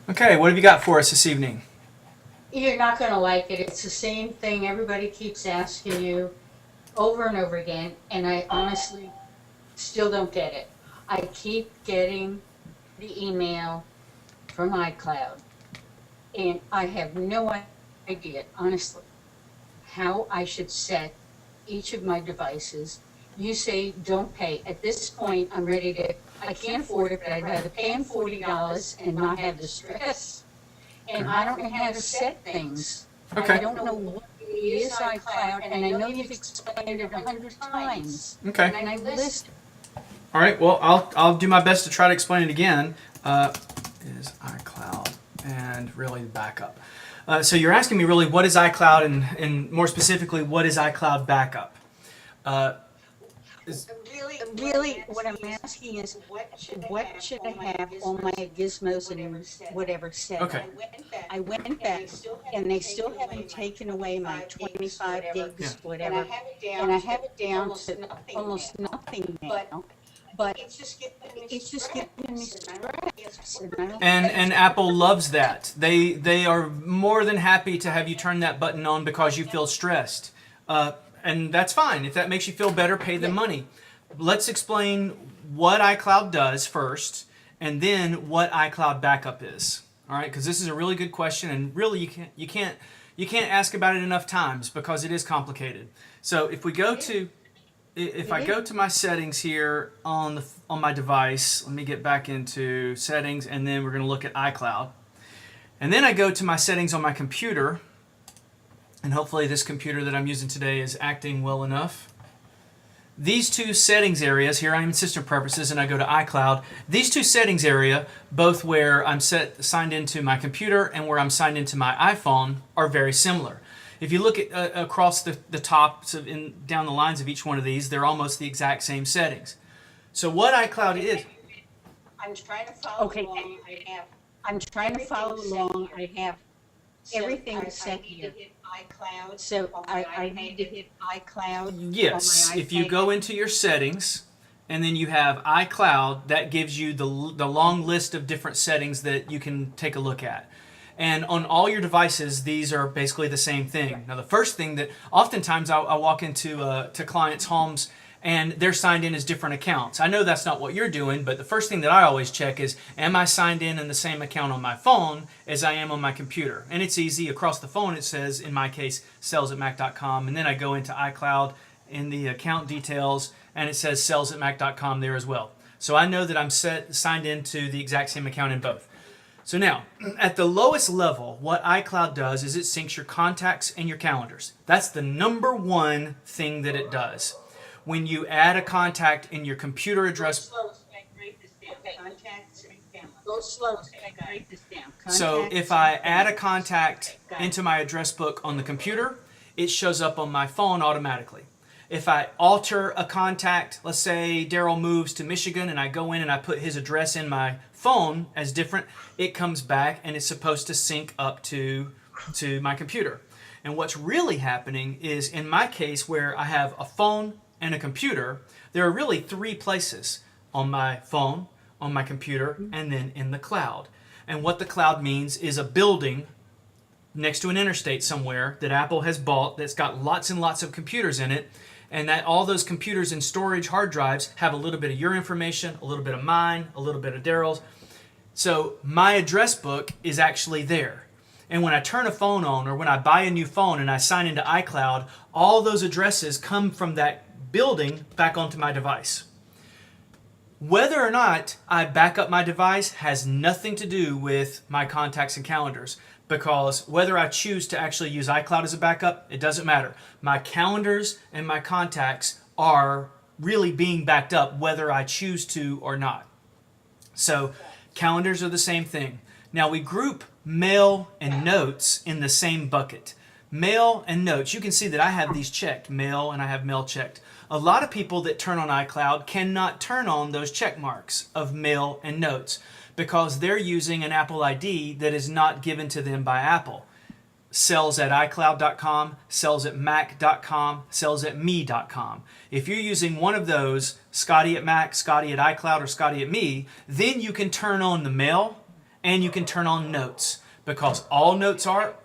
Okay, what have you got for us this evening? You're not going to like it. It's the same thing everybody keeps asking you over and over again, and I honestly still don't get it. I keep getting the email from iCloud, and I have no idea, honestly, how I should set each of my devices. You say don't pay. At this point, I'm ready to, I can't afford it, but I'd rather pay them $40 and not have the stress. And I don't know how to set things. I Okay. don't know what it is iCloud, and I know you've explained it 100 times, Okay. and I list. All right. Well, I'll do my best to try to explain it again. Is iCloud and really backup? So you're asking me really what is iCloud and more specifically what is iCloud backup? Uh, is, Really, what I'm asking is, what should I have on my gizmos and whatever set? okay. I went back, and they still haven't taken away my 25 Yeah. gigs, whatever, and I have it down to almost nothing now. But it's just giving me stress, and I don't And Apple loves that. They are more than happy to have you turn that button on because you feel stressed. And that's fine. If that makes you feel better, pay them money. Let's explain what iCloud does first, and then what iCloud backup is. All right, because this is a really good question, and really you can't ask about it enough times because it is complicated. So if I go to my settings here on my device, let me get back into settings, and then we're going to look at iCloud. And then I go to my settings on my computer, and hopefully this computer that I'm using today is acting well enough. These two settings areas, here I am in system preferences and I go to iCloud. These two settings area, both where I'm signed into my computer and where I'm signed into my iPhone, are very similar. If you look at across the top, so down the lines of each one of these, they're almost the exact same settings. So what iCloud is, okay. I'm trying to follow along. I have everything set here. So I need to hit iCloud on yes, my if you iPhone. go into your settings and then you have iCloud, that gives you the long list of different settings that you can take a look at. And on all your devices, these are basically the same thing. Now, the first thing that oftentimes I walk into to clients' homes and they're signed in as different accounts. I know that's not what you're doing, but the first thing that I always check is, am I signed in the same account on my phone as I am on my computer? And it's easy. Across the phone, it says, in my case, sales@mac.com. And then I go into iCloud in the account details, and it says sales@mac.com there as well. So I know that I'm signed into the exact same account in both. So now, at the lowest level, what iCloud does is it syncs your contacts and your calendars. That's the number one thing that it does. When you add a contact in your computer address, Go slow. I write this down. so if Contacts. I add a contact into my address book on the computer, it shows up on my phone automatically. If I alter a contact, let's say Daryl moves to Michigan and I go in and I put his address in my phone as different, it comes back and it's supposed to sync up to my computer. And what's really happening is, in my case where I have a phone and a computer, there are really three places: on my phone, on my computer, and then in the cloud. And what the cloud means is a building next to an interstate somewhere that Apple has bought that's got lots and lots of computers in it, and that all those computers and storage hard drives have a little bit of your information, a little bit of mine, a little bit of Daryl's. So my address book is actually there. And when I turn a phone on, or when I buy a new phone and I sign into iCloud, all those addresses come from that building back onto my device. Whether or not I back up my device has nothing to do with my contacts and calendars, because whether I choose to actually use iCloud as a backup, it doesn't matter. My calendars and my contacts are really being backed up whether I choose to or not. So calendars are the same thing. Now we group mail and notes in the same bucket. Mail and notes, you can see that I have these checked, mail and I have mail checked. A lot of people that turn on iCloud cannot turn on those check marks of mail and notes because they're using an Apple ID that is not given to them by Apple. Sales@icloud.com, sales@mac.com, sales@me.com. If you're using one of those, Scotty at Mac, Scotty at iCloud, or Scotty at Me, then you can turn on the mail and you can turn on notes, because all notes are.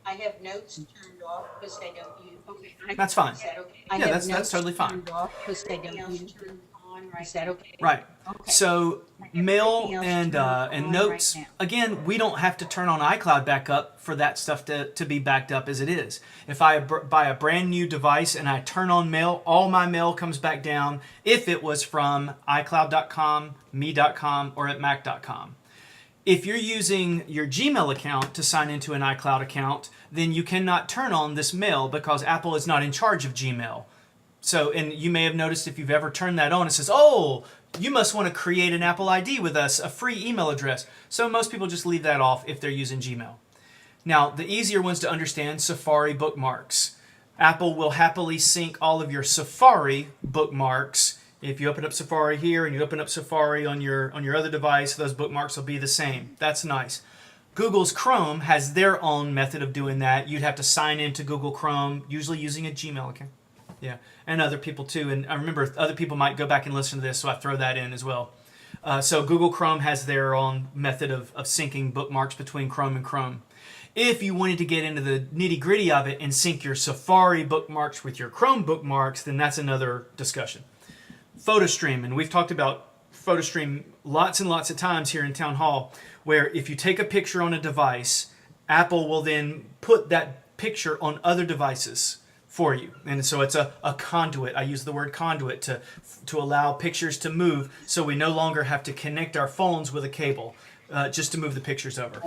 I have notes turned off because I don't use. Okay. That's fine. Is that okay? I Yeah, have that's notes totally fine. turned off because I don't use. Turned on right. Is that okay? Right. Okay. So mail Everything else and turned on notes, right now. again, we don't have to turn on iCloud backup for that stuff to be backed up as it is. If I buy a brand new device and I turn on mail, all my mail comes back down if it was from iCloud.com, me.com, or at mac.com. If you're using your Gmail account to sign into an iCloud account, then you cannot turn on this mail because Apple is not in charge of Gmail. So, and you may have noticed if you've ever turned that on, it says, oh, you must want to create an Apple ID with us, a free email address. So most people just leave that off if they're using Gmail. Now, the easier ones to understand, Safari bookmarks. Apple will happily sync all of your Safari bookmarks. If you open up Safari here and you open up Safari on your other device, those bookmarks will be the same. That's nice. Google's Chrome has their own method of doing that. You'd have to sign into Google Chrome, usually using a Gmail account. Yeah, and other people too. And I remember other people might go back and listen to this, so I throw that in as well. So Google Chrome has their own method of syncing bookmarks between Chrome and Chrome. If you wanted to get into the nitty-gritty of it and sync your Safari bookmarks with your Chrome bookmarks, then that's another discussion. PhotoStream, and we've talked about PhotoStream lots and lots of times here in Town Hall, where if you take a picture on a device, Apple will then put that picture on other devices for you. And so it's a conduit. I use the word conduit to allow pictures to move, so we no longer have to connect our phones with a cable just to move the pictures over.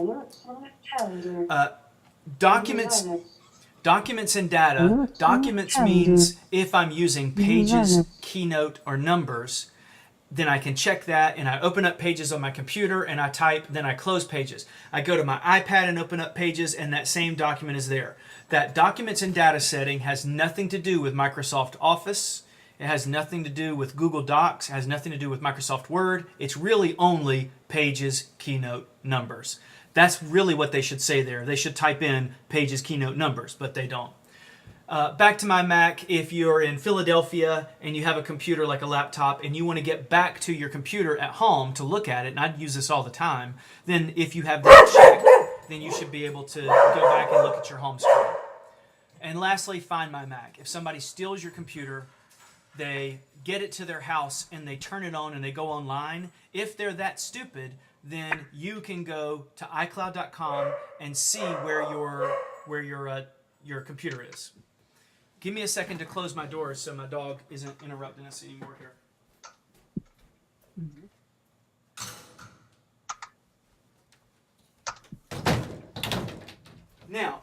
Documents and data. Documents means if I'm using Pages, Keynote, or Numbers, then I can check that, and I open up Pages on my computer and I type, then I close Pages. I go to my iPad and open up Pages, and that same document is there. That documents and data setting has nothing to do with Microsoft Office. It has nothing to do with Google Docs. It has nothing to do with Microsoft Word. It's really only Pages, Keynote, Numbers. That's really what they should say there. They should type in Pages, Keynote, Numbers, but they don't. Back to my Mac, if you're in Philadelphia and you have a computer like a laptop and you want to get back to your computer at home to look at it, and I'd use this all the time, then if you have that checked, then you should be able to go back and look at your home screen. And lastly, Find My Mac. If somebody steals your computer, they get it to their house and they turn it on and they go online, if they're that stupid, then you can go to iCloud.com and see where your computer is. Give me a second to close my doors so my dog isn't interrupting us anymore here. Now,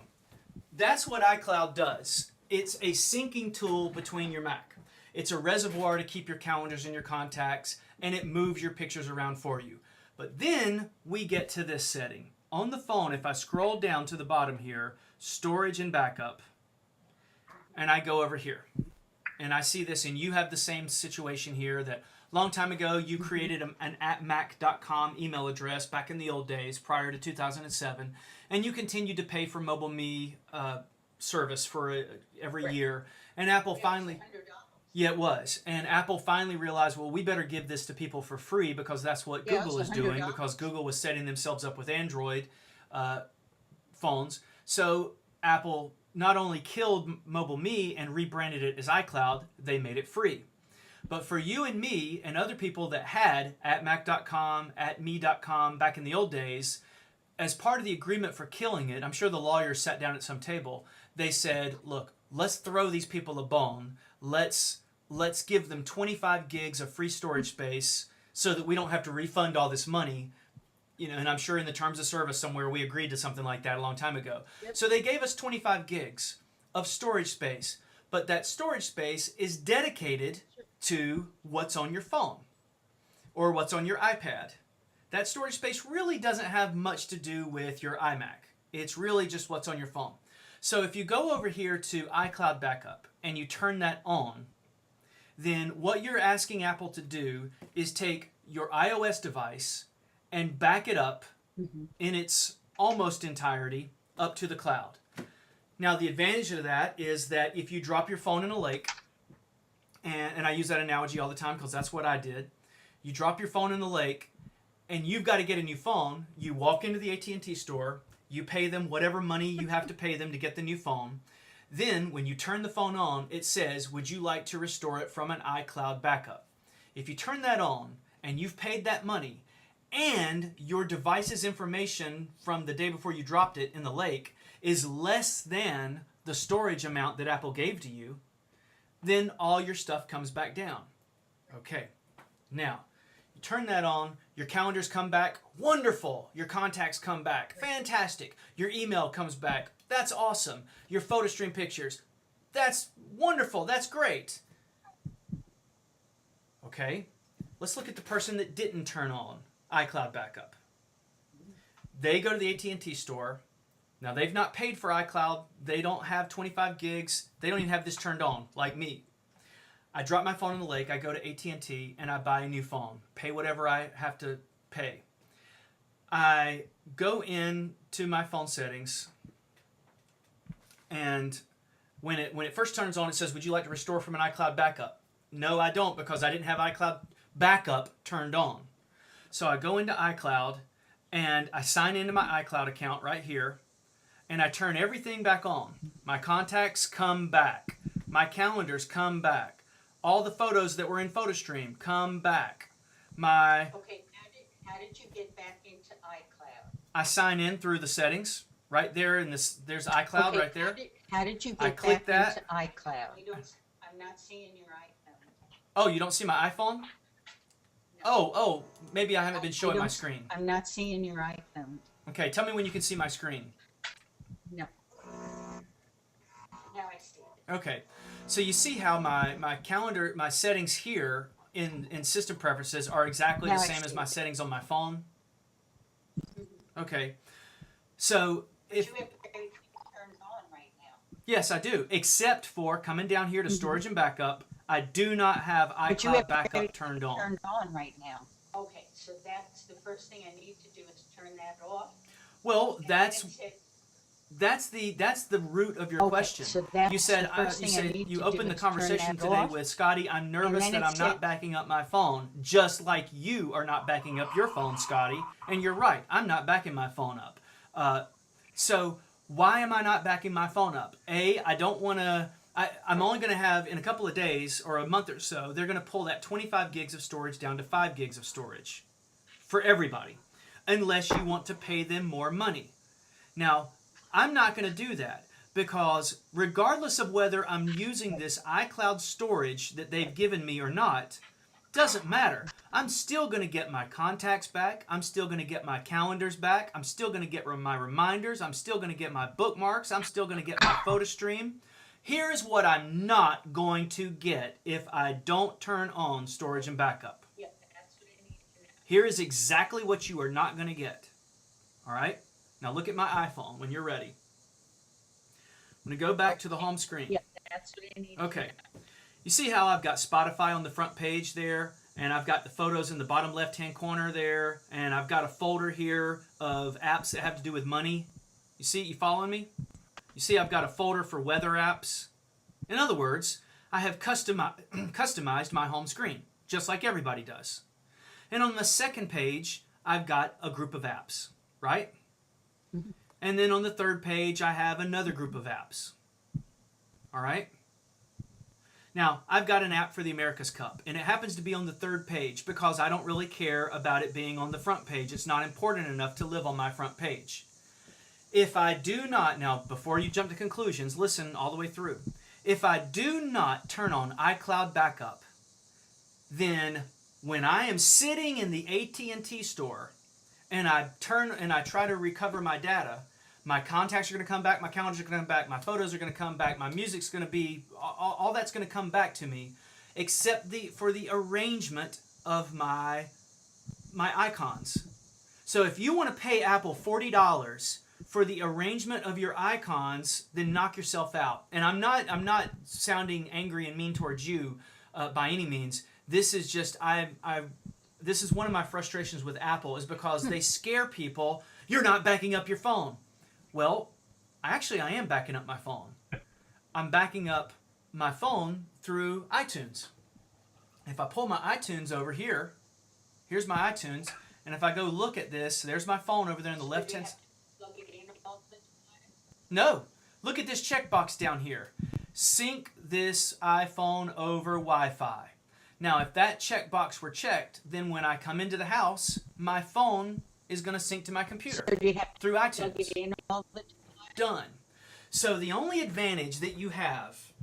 that's what iCloud does. It's a syncing tool between your Mac. It's a reservoir to keep your calendars and your contacts, and it moves your pictures around for you. But then we get to this setting. On the phone, if I scroll down to the bottom here, storage and backup, and I go over here, and I see this, and you have the same situation here that long time ago you created an @mac.com email address back in the old days prior to 2007, and you continued to pay for MobileMe service for every year, and Apple finally... Yeah, it was. And Apple finally realized, well, we better give this to people for free because that's what Google is doing, because Google was setting themselves up with Android phones. So Apple not only killed MobileMe and rebranded it as iCloud, they made it free. But for you and me and other people that had @mac.com, @me.com back in the old days, as part of the agreement for killing it, I'm sure the lawyers sat down at some table, they said, look, let's throw these people a bone. Let's give them 25 gigs of free storage space so that we don't have to refund all this money. And I'm sure in the terms of service somewhere we agreed to something like that a long time ago. Yep. So they gave us 25 gigs of storage space, but that storage space is dedicated to what's on your phone or what's on your iPad. That storage space really doesn't have much to do with your iMac. It's really just what's on your phone. So if you go over here to iCloud Backup and you turn that on, then what you're asking Apple to do is take your iOS device and back it up in its almost entirety up to the cloud. Now the advantage of that is that if you drop your phone in a lake, and I use that analogy all the time because that's what I did, you drop your phone in the lake, and you've got to get a new phone, you walk into the AT&T store, you pay them whatever money you have to pay them to get the new phone. Then, when you turn the phone on, it says, would you like to restore it from an iCloud backup? If you turn that on and you've paid that money and your device's information from the day before you dropped it in the lake is less than the storage amount that Apple gave to you, then all your stuff comes back down. Okay, now, you turn that on, your calendars come back, wonderful. Your contacts come back, fantastic. Your email comes back, that's awesome. Your PhotoStream pictures, that's wonderful, that's great. Okay, let's look at the person that didn't turn on iCloud backup. They go to the AT&T store. Now, they've not paid for iCloud. They don't have 25 gigs. They don't even have this turned on, like me. I drop my phone in the lake. I go to AT&T, and I buy a new phone. Pay whatever I have to pay. I go in to my phone settings, and when it first turns on, it says, would you like to restore from an iCloud backup? No, I don't, because I didn't have iCloud backup turned on. So I go into iCloud, and I sign into my iCloud account right here, and I turn everything back on. My contacts come back. My calendars come back. All the photos that were in PhotoStream come back. Okay, how did you get back into iCloud? I sign in through the settings right there in this. There's iCloud Okay, right there. How did you I get click back that. into iCloud? I'm not seeing your iPhone. Oh, you don't see my iPhone? No. Oh, maybe I haven't been showing my screen. I'm not seeing your iPhone. Okay, tell me when you can see my screen. No. Now I see it. Okay, so you see how my calendar, my settings here in system preferences are exactly the Now I same as see my it. settings on my phone? Okay, so But if you have everything turned on right now. yes, I do, except for coming down here to storage and backup, I do not have But you iCloud have backup everything turned on. turned on right now. Okay, so that's the first thing I need to do is turn that off. Well, And that's then hit- that's the root of your Okay, question. so that's You said the first thing I need you to opened do the is turn conversation that today off. with Scotty. I'm nervous then that it I'm not said- backing up my phone, just like you are not backing up your phone, Scotty. And you're right, I'm not backing my phone up. So why am I not backing my phone up? I don't want to. I'm only going to have in a couple of days or a month or so. They're going to pull that 25 gigs of storage down to 5 gigs of storage for everybody, unless you want to pay them more money. Now, I'm not going to do that because regardless of whether I'm using this iCloud storage that they've given me or not, doesn't matter. I'm still going to get my contacts back. I'm still going to get my calendars back. I'm still going to get my reminders. I'm still going to get my bookmarks. I'm still going to get my PhotoStream. Here's what I'm not going to get if I don't turn on storage and backup. Yeah, that's what I need to know. Here is exactly what you are not going to get. All right? Now look at my iPhone when you're ready. I'm going to go back to the home screen. Yeah, that's what I need to Okay. know. You see how I've got Spotify on the front page there, and I've got the photos in the bottom left-hand corner there, and I've got a folder here of apps that have to do with money. You see, you following me? You see I've got a folder for weather apps. In other words, I have customized my home screen, just like everybody does. And on the second page, I've got a group of apps, right? And then on the third page, I have another group of apps. All right? Now, I've got an app for the America's Cup, and it happens to be on the third page because I don't really care about it being on the front page. It's not important enough to live on my front page. If I do not, now before you jump to conclusions, listen all the way through. If I do not turn on iCloud backup, then when I am sitting in the AT&T store and I try to recover my data, my contacts are going to come back, my calendars are going to come back, my photos are going to come back, my music's going to be, all that's going to come back to me, except for the arrangement of my icons. So if you want to pay Apple $40 for the arrangement of your icons, then knock yourself out. And I'm not sounding angry and mean towards you by any means. This is just this is one of my frustrations with Apple is because they scare people. You're not backing up your phone. Well, I am backing up my phone. I'm backing up my phone through iTunes. If I pull my iTunes over here, here's my iTunes, And if I go look at this, there's my phone over there in the left hand. No, look at this checkbox down here. Sync this iPhone over Wi-Fi. Now, if that checkbox were checked, then when I come into the house, my phone is going to sync to my computer through iTunes. Done. So the only advantage that you have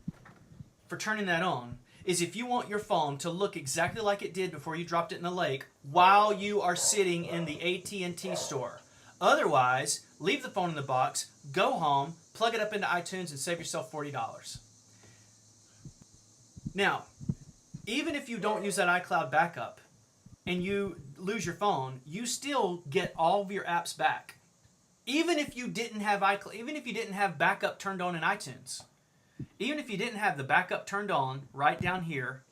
for turning that on is if you want your phone to look exactly like it did before you dropped it in the lake while you are sitting in the AT&T store. Otherwise, leave the phone in the box, go home, plug it up into iTunes, and save yourself $40. Now, even if you don't use that iCloud backup and you lose your phone, you still get all of your apps back. Even if you didn't have iCloud, even if you didn't have backup turned on in iTunes, even if you didn't have the backup turned on right down here,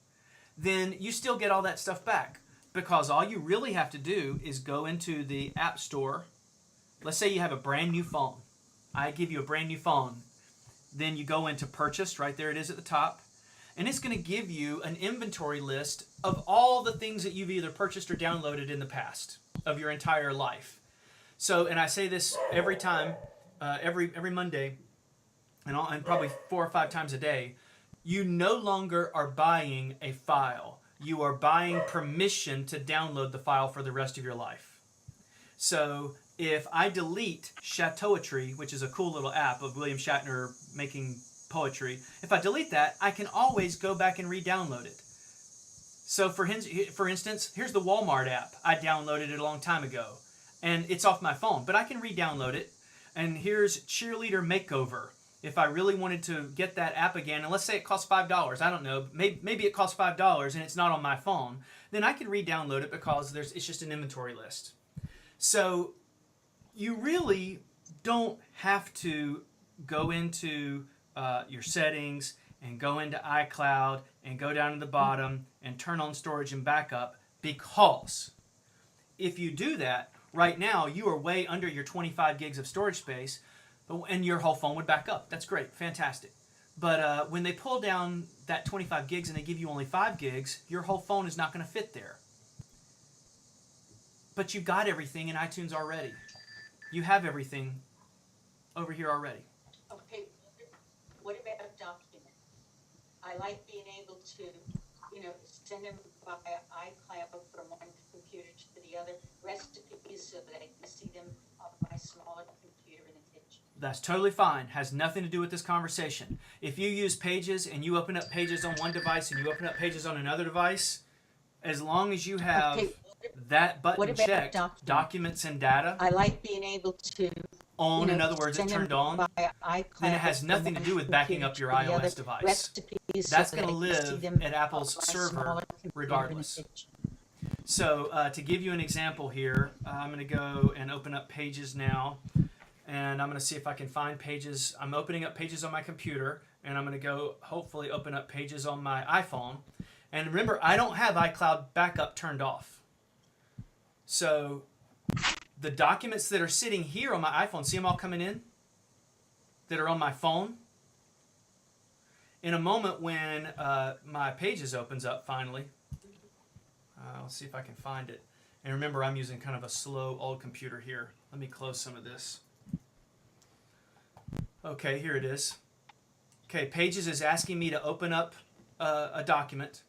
then you still get all that stuff back, because all you really have to do is go into the App Store. Let's say you have a brand new phone. I give you a brand new phone. Then you go into Purchased, right there it is at the top, and it's going to give you an inventory list of all the things that you've either purchased or downloaded in the past of your entire life. So, and I say this every time, every Monday, and probably 4 or 5 times a day, you no longer are buying a file. You are buying permission to download the file for the rest of your life. So if I delete Chateauetry, which is a cool little app of William Shatner making poetry, if I delete that, I can always go back and re-download it. So for instance, here's the Walmart app. I downloaded it a long time ago, and it's off my phone, but I can re-download it. And here's Cheerleader Makeover. If I really wanted to get that app again, and let's say it costs $5, I don't know, maybe it costs $5 and it's not on my phone, then I can re-download it because it's just an inventory list. So you really don't have to go into your settings and go into iCloud and go down to the bottom and turn on storage and backup, because if you do that, right now you are way under your 25 gigs of storage space, and your whole phone would back up. That's great, fantastic. But when they pull down that 25 gigs and they give you only 5 gigs, your whole phone is not going to fit there. But you've got everything in iTunes already. You have everything over here already. Okay, what about documents? I like being able to, send them via iCloud from one computer to the other, recipes so that I can see them on my smaller computer in the kitchen. That's totally fine. Has nothing to do with this conversation. If you use Pages and you open up Pages on one device and you open up Pages on another device, as long as you have that button checked, documents and data, I like being able to on, in other words, it's turned on, then it has nothing to do with backing up your iOS device. That's going to live at Apple's server regardless. So to give you an example here, I'm going to go and open up Pages now, and I'm going to see if I can find Pages. I'm opening up Pages on my computer, and I'm going to go hopefully open up Pages on my iPhone. And remember, I don't have iCloud backup turned off. So the documents that are sitting here on my iPhone, see them all coming in? That are on my phone? In a moment when my Pages opens up finally, I'll see if I can find it. And remember, I'm using kind of a slow old computer here. Let me close some of this. Okay, here it is. Okay, Pages is asking me to open up a document.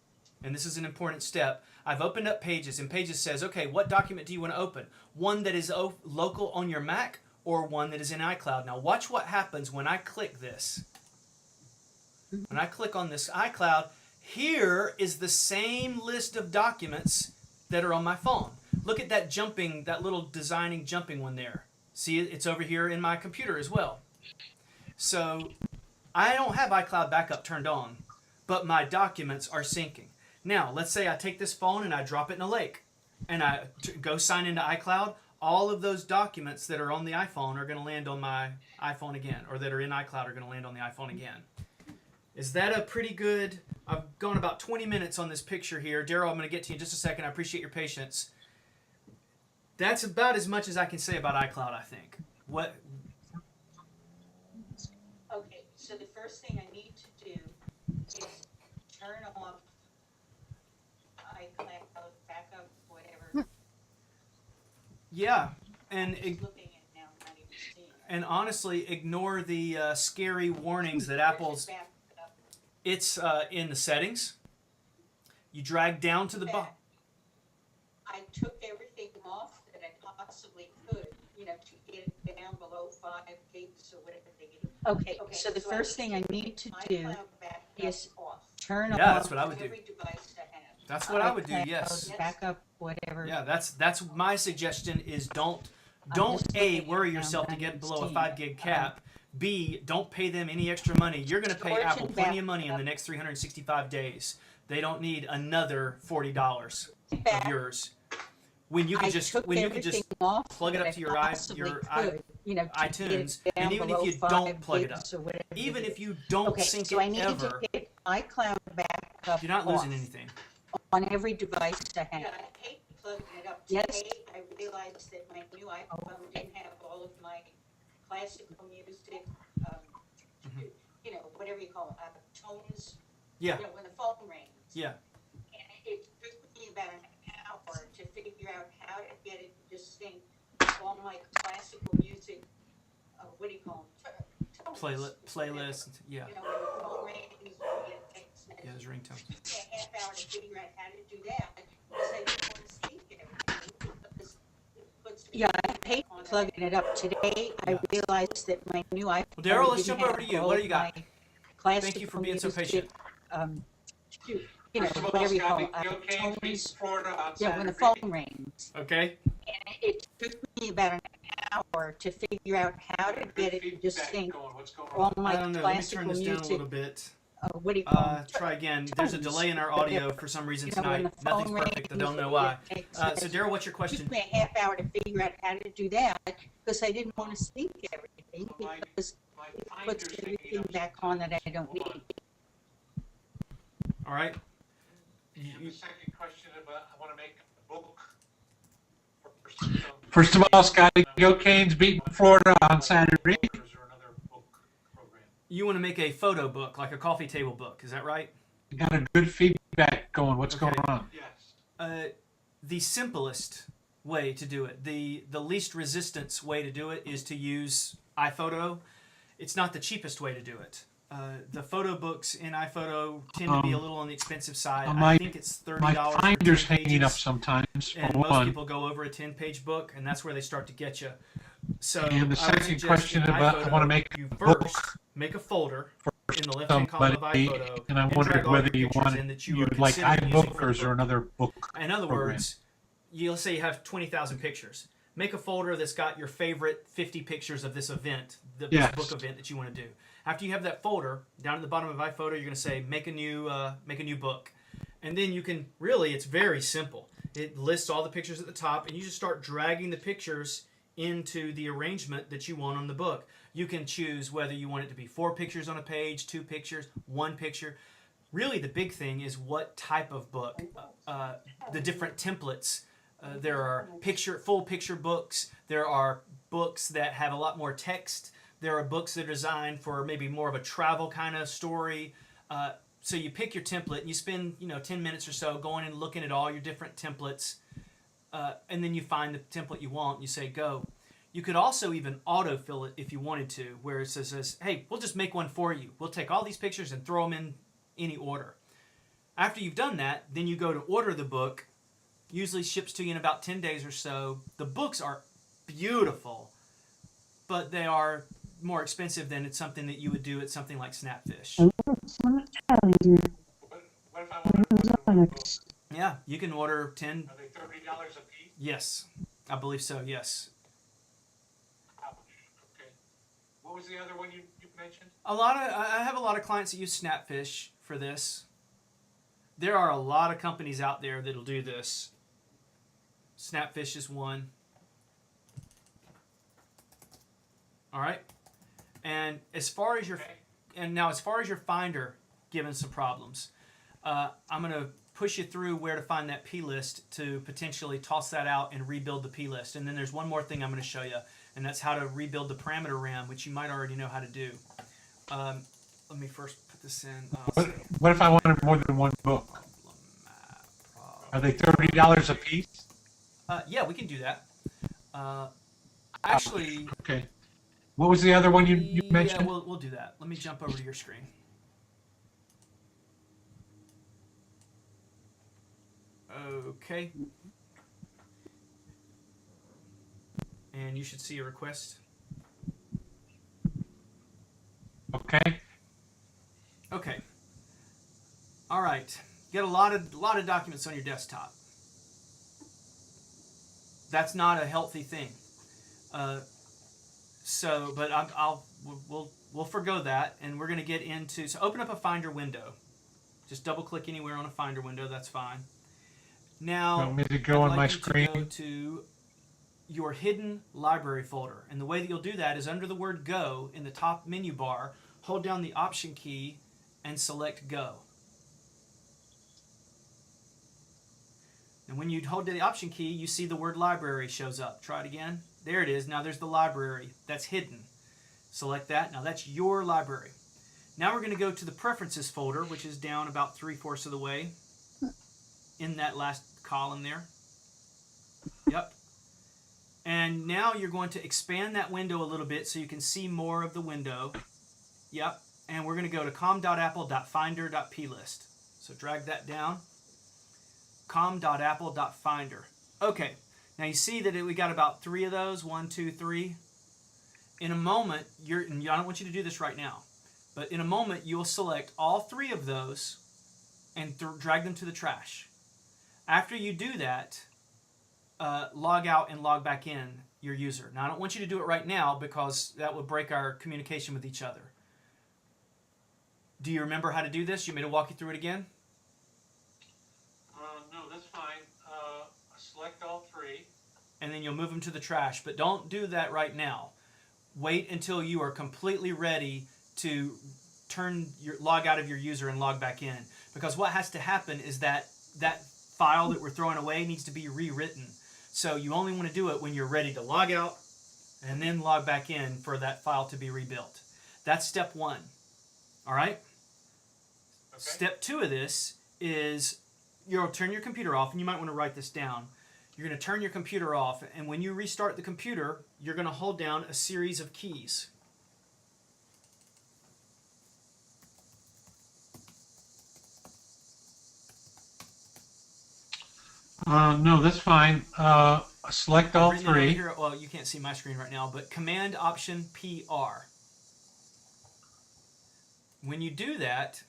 And this is an important step. I've opened up Pages, and Pages says, okay, what document do you want to open? One that is local on your Mac, or one that is in iCloud? Now watch what happens when I click this. When I click on this iCloud, here is the same list of documents that are on my phone. Look at that jumping, that little designing jumping one there. See, it's over here in my computer as well. So I don't have iCloud backup turned on, but my documents are syncing. Now, let's say I take this phone and I drop it in a lake, and I go sign into iCloud. All of those documents that are on the iPhone are going to land on my iPhone again, or that are in iCloud are going to land on the iPhone again. Is that a pretty good... I've gone about 20 minutes on this picture here. Daryl, I'm going to get to you in just a second. I appreciate your patience. That's about as much as I can say about iCloud, I think. What? Okay, so the first thing I need to do is turn off iCloud, backup, whatever, Yeah, and I'm just looking at it now, I'm not even seeing it. and honestly, ignore the scary warnings that Where's Apple's. it back up? It's in the settings. You drag down to the bottom. Back. I took everything off that I possibly could, to get it down below 5 gigs or whatever they get. Okay, so the first thing I need to do is turn Yeah, off that's what I would do. every device I have. That's what I would do. iCloud, Yes. Backup, whatever. Yeah, that's my suggestion. Is don't just A, looking worry at yourself to down get below a 16. 5 gig cap. B, don't pay them any extra money. You're going to pay Storage Apple and plenty of money in backup. the next 365 days. They don't need another $40 of Back. yours. When you I can just took everything off plug it that up to your I possibly your could, to get iTunes, it down and even if below you 5 don't plug it gigs up, or whatever even it if is. you don't Okay, sync so it I needed ever, to get iCloud backup you're not off losing anything. on every device I have. Yeah, I hate plugging it up. Yes. Today, I realized that my new iPhone didn't have all of my classical music, whatever you call it, tones, Yeah, when the phone rings. yeah. And it took me about an hour to figure out how to get it to just sync all my classical music, what do you call them? Tones. Playlist. Yeah, When the phone rings, you get text yeah. messages. There's ringtone. It took me a half hour to figure out how to do that because I didn't want to sync everything. Because it puts me Yeah, I hate on plugging it up. Today, I Yeah. realized that my new iPhone. Well, Daryl, let's didn't jump over have to you. all What do of you got? my Thank you for classical being so music, patient. shoot, First of all, whatever you call Scotty, it, Gail Canes beats tones. Florida on Yeah, when the Saturday. phone rings. Okay. And it took me about an hour to figure out how to Good get it to just feedback sync going. What's going all on? my I don't know. Let me turn classical this down a music. little bit. What do you call them? Try again. There's a Tones. delay in our audio for some reason When tonight. the phone Nothing's perfect. I rings, don't know why. it takes So, messages. Daryl, what's your It question? took me a half hour to figure out how to do that because I didn't want to sync everything My- because My it finder's puts hanging everything up back on that I don't Hold on. need. All right. And the second question about, I want to make a book. First of all, Scotty, Gail Canes beating Florida on Saturday. Is there another book program? You want to make a photo book, like a coffee table book. Is that right? Got a good feedback going. What's Okay. going on? Yes. The simplest way to do it, the least resistance way to do it, is to use iPhoto. It's not the cheapest way to do it. The photo books in iPhoto tend to be a little on the expensive side. I think it's My $30 for finder's 10 hanging up pages, sometimes, for and most one. people go over a 10-page book, and that's where they start to get you. So And the I would second suggest question in about, I iPhoto, want to make you a first book make a folder in the left-hand column of somebody, iPhoto, and I drag wondered all whether your you pictures wanted, in that you are would like considering using iBook for or the is there book. another book? In other program? words, you'll say you have 20,000 pictures. Make a folder that's got your favorite 50 pictures of this event, this Yes. book event that you want to do. After you have that folder, down at the bottom of iPhoto, you're going to say make a new book, and then you can it's very simple. It lists all the pictures at the top, and you just start dragging the pictures into the arrangement that you want on the book. You can choose whether you want it to be 4 pictures on a page, 2 pictures, 1 picture. Really, the big thing is what type of book, the different templates. There are full picture books. There are books that have a lot more text. There are books that are designed for maybe more of a travel kind of story. So you pick your template and you spend 10 minutes or so going and looking at all your different templates, and then you find the template you want. And you say go. You could also even autofill it if you wanted to, where it says, "Hey, we'll just make one for you. We'll take all these pictures and throw them in any order." After you've done that, then you go to order the book. Usually ships to you in about 10 days or so. The books are beautiful, but they are more expensive than it's something that you would do at something like Snapfish. What if I wanted another book? Yeah, you can order 10. Are they $30 a piece? Yes, I believe so, yes. Ouch. Okay. What was the other one you mentioned? I have a lot of clients that use Snapfish for this. There are a lot of companies out there that'll do this. Snapfish is one. All right. And as far as your Finder giving some problems, I'm going to push you through where to find that P list to potentially toss that out and rebuild the P list. And then there's one more thing I'm going to show you, and that's how to rebuild the parameter RAM, which you might already know how to do. Let me first put this in. What if I wanted more than one book? Are they $30 a piece? Yeah, we can do that. Actually, Okay. What was the other one you yeah, mentioned? we'll do that. Let me jump over to your screen. Okay. And you should see a request. Okay. Okay. All right. You got a lot of documents on your desktop. That's not a healthy thing. But we'll forgo that, and we're going to get into. So open up a Finder window. Just double click anywhere on a Finder window. That's fine. Now, You want me to go I'd on like my you screen? to go to your hidden library folder, and the way that you'll do that is under the word Go in the top menu bar. Hold down the Option key and select Go. And when you hold the Option key, you see the word library shows up. Try it again. There it is. Now there's the library. That's hidden. Select that. Now that's your library. Now we're going to go to the Preferences folder, which is down about 3/4 of the way in that last column there. Yep. And now you're going to expand that window a little bit so you can see more of the window. Yep. And we're going to go to com.apple.finder.plist. So drag that down. com.apple.finder. Okay. Now you see that we got about 3 of those. 1, 2, 3. In a moment, and I don't want you to do this right now, but in a moment you'll select all 3 of those and drag them to the trash. After you do that, log out and log back in your user. Now I don't want you to do it right now because that would break our communication with each other. Do you remember how to do this? You want me to walk you through it again? No, that's fine. Select all 3. And then you'll move them to the trash. But don't do that right now. Wait until you are completely ready to log out of your user and log back in. Because what has to happen is that file that we're throwing away needs to be rewritten. So you only want to do it when you're ready to log out and then log back in for that file to be rebuilt. That's step 1. All right? Okay. Step 2 of this is you'll turn your computer off, and you might want to write this down. You're going to turn your computer off, and when you restart the computer, you're going to hold down a series of keys. No, that's fine. Select all 3. Here, well, you can't see my screen right now, but Command Option PR. When you do that,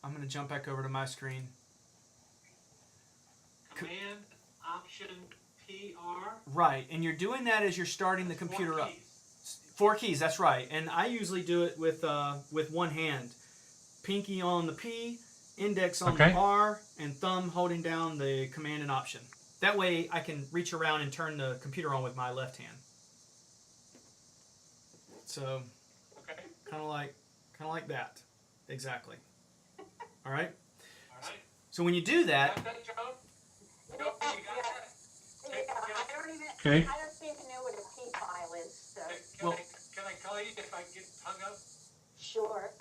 I'm going to jump back over to my screen. Command Option PR. Right, and you're doing that as you're starting the computer up. 4 keys, that's right. And I usually do it with one hand. Pinky on the P, index on the R, and thumb holding down the Command and Option. That way I can reach around and turn the computer on with my left hand. So, kind of like that. Exactly. All right? All right. So when you do that, Okay. I don't seem to know what a P file is, so. Can I call you if I get hung up? Sure.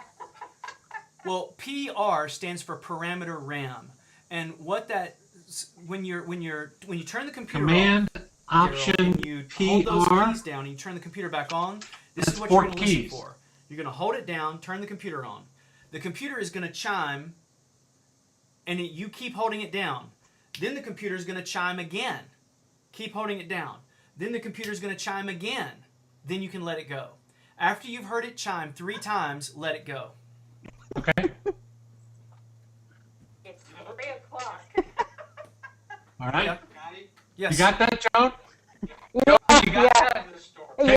well, PR stands for parameter RAM. And what that when you turn the computer Command off, Option and you hold those PR. keys down and you turn the computer back on, this That's is what 4 you're going to listen keys. for. You're going to hold it down, turn the computer on. The computer is going to chime, and you keep holding it down. Then the computer is going to chime again. Keep holding it down. Then the computer is going to chime again. Then you can let it go. After you've heard it chime 3 times, let it go. Okay. It's 3 o'clock. All right. Yeah. Yes. You got that, Joan? Yeah, You got that? yeah.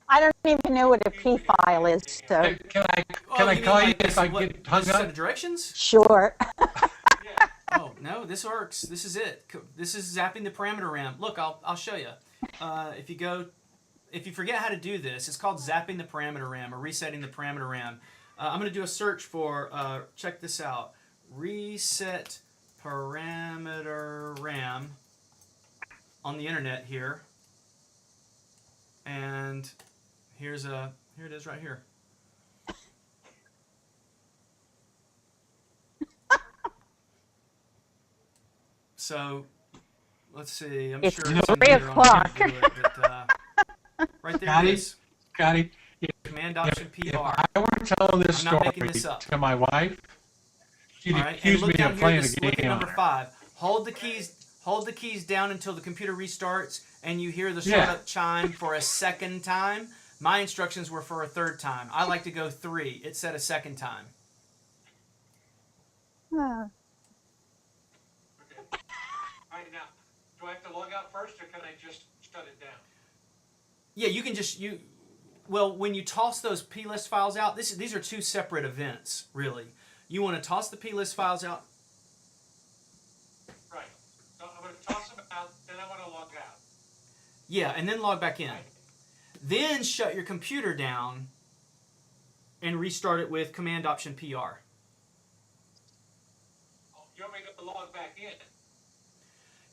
I don't even know what a P file is. So Can I Oh, you call mean you like if I what, get hung this set up? of directions? sure. Oh no, this works. This is it. This is zapping the parameter RAM. Look, I'll show you. If you forget how to do this, it's called zapping the parameter RAM or resetting the parameter RAM. I'm going to do a search for. Check this out. Reset parameter RAM on the internet here, and here it is right here. So Let's see. I'm It's sure it's in 3 here on o'clock. how to do it, but, right there Got it it. is. Scotty, Command Option if PR. I were to tell this I'm not story making this up. to my wife, she'd All right, and accuse look me down of here. playing a Look at game on number her. 5. Hold the keys down until the computer restarts, and you hear the Yeah. startup chime for a second time. My instructions were for a third time. I like to go 3. It said a second time. Uh, Okay. All right, now, do I have to log out first, or can I just shut it down? Yeah, you can just well, when you toss those plist files out, these are 2 separate events, really. You want to toss the plist files out. Right. So I'm going to toss them out, then I want to log out. Yeah, and then log back in. Right. Then shut your computer down and restart it with Command Option PR. Oh, you want me to log back in?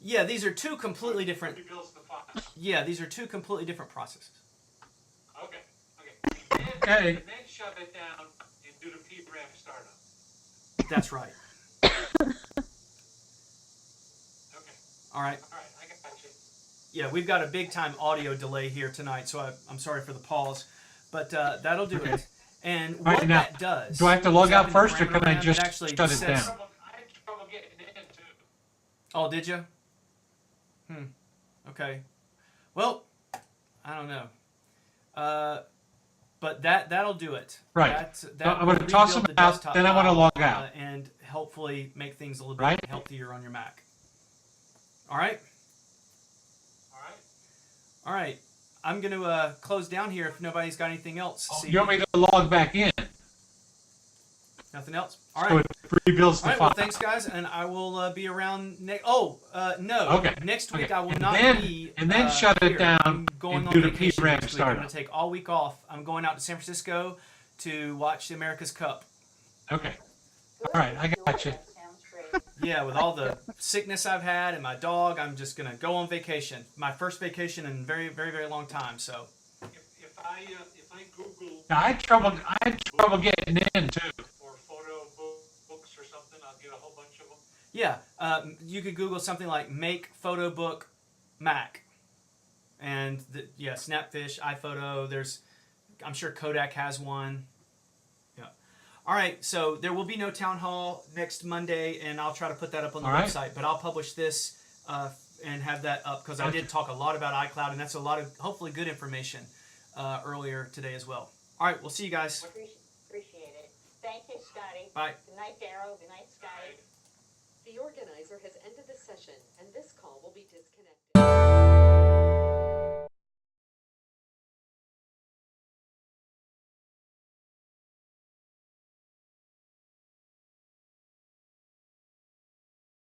Yeah, these are 2 completely different. Rebuilds the file. Yeah, these are 2 completely different processes. Okay. Okay. And then shut it down and do the PRAM startup. That's right. Okay. All right. All right. I got you. Yeah, we've got a big time audio delay here tonight, so I'm sorry for the pause, but that'll do Okay. it. And All right, what now, that does. do I have to log is out in the first, or parameter can I RAM, just it actually shut it sets- down? I had trouble getting in too. Oh, did you? Okay. Well, I don't know. But that'll do it. Right. I'm will gonna toss rebuild them the out, desktop then I wanna file, log out. and hopefully make things a little bit Right. healthier on your Mac. All right. All right. All right. I'm going to close down here if nobody's got anything else. Oh, See, you want me to log back in? nothing else? All So right. it rebuilds All the right. file. Well, thanks, guys, and I will be around next. Oh, no. Okay. Next week Okay. I will And not then- be. and then shut it here. down I'm going and on do the vacation PRAM next week. I'm going startup. to take all week off. I'm going out to San Francisco to watch the America's Cup. Okay. All right. I got you. That sounds great. Yeah, with all the sickness I've had and my dog, I'm just going to go on vacation. My first vacation in a very, very, very long time. So, If I Google. Now, I had trouble getting in too. Or photo books or something. I'll get a whole bunch of them. yeah, you could Google something like "make photo book Mac," and Snapfish, iPhoto. I'm sure Kodak has one. Yeah. All right, so there will be no town hall next Monday, and I'll try to put that up on the All right. website. But I'll publish this and have that up because I Okay. did talk a lot about iCloud, and that's a lot of hopefully good information earlier today as well. All right, we'll see you guys. Appreciate it. Thank you, Scotty. Bye. Good night, Darryl. Good night, Scotty. The organizer has ended the session, and this call will be disconnected.